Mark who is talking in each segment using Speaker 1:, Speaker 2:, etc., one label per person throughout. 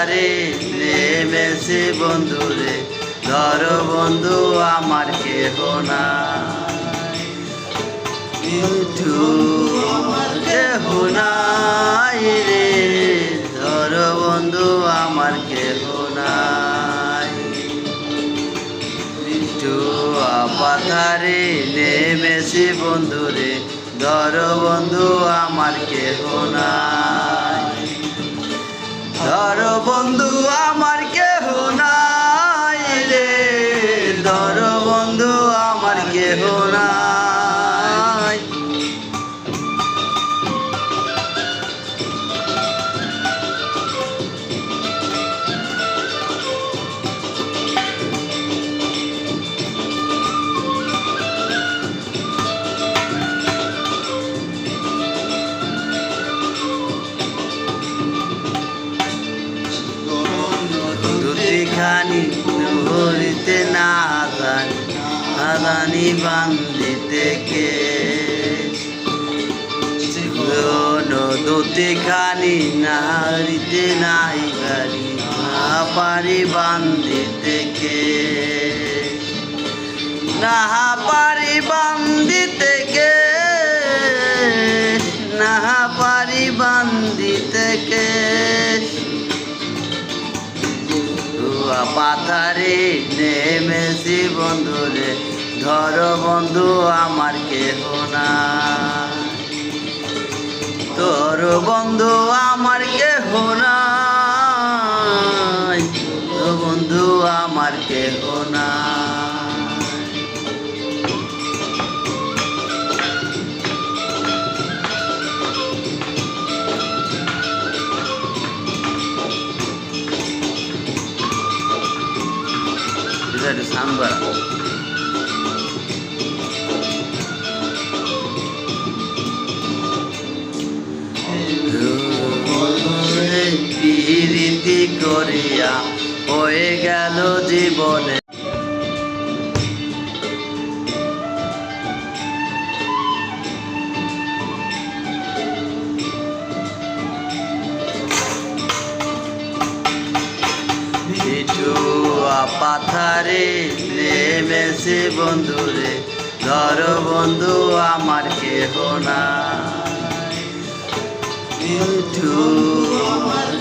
Speaker 1: পাথারে নেমেছে বন্ধুরে, ধরো বন্ধু আমার কেহ নাই, মিঠু কেহ নাই রে, ধরো বন্ধু আমার কেহ নাই। মিঠু পাথারে নেমেছে বন্ধুরে, ধরো বন্ধু আমার কেহ নাই, ধরো বন্ধু আমার কেহ নাই রে, ধরো বন্ধু আমার কেহ নাই। দুটিখানি ধরিতে না জানি বান্ধিতে কে, দুটিখানি নাড়িতে নাই গাড়ি না পারি বান্ধিতে কে, না পারি বান্ধিতে কে, না পারি বান্ধিতে কে। পাথারে নেমেছি বন্ধুরে, ধরো বন্ধু আমার কেহ নাই, তোর বন্ধু আমার কেহ নাই, বন্ধু আমার কেহ নাই। একটু সাউন্ড বাড়া। প্রীতি করিয়া হয়ে গেল জীবনে, পাথারে নেমেছে বন্ধুরে, ধরো বন্ধু আমার কেহ নাই, মিঠু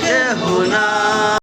Speaker 1: কেহ নাই।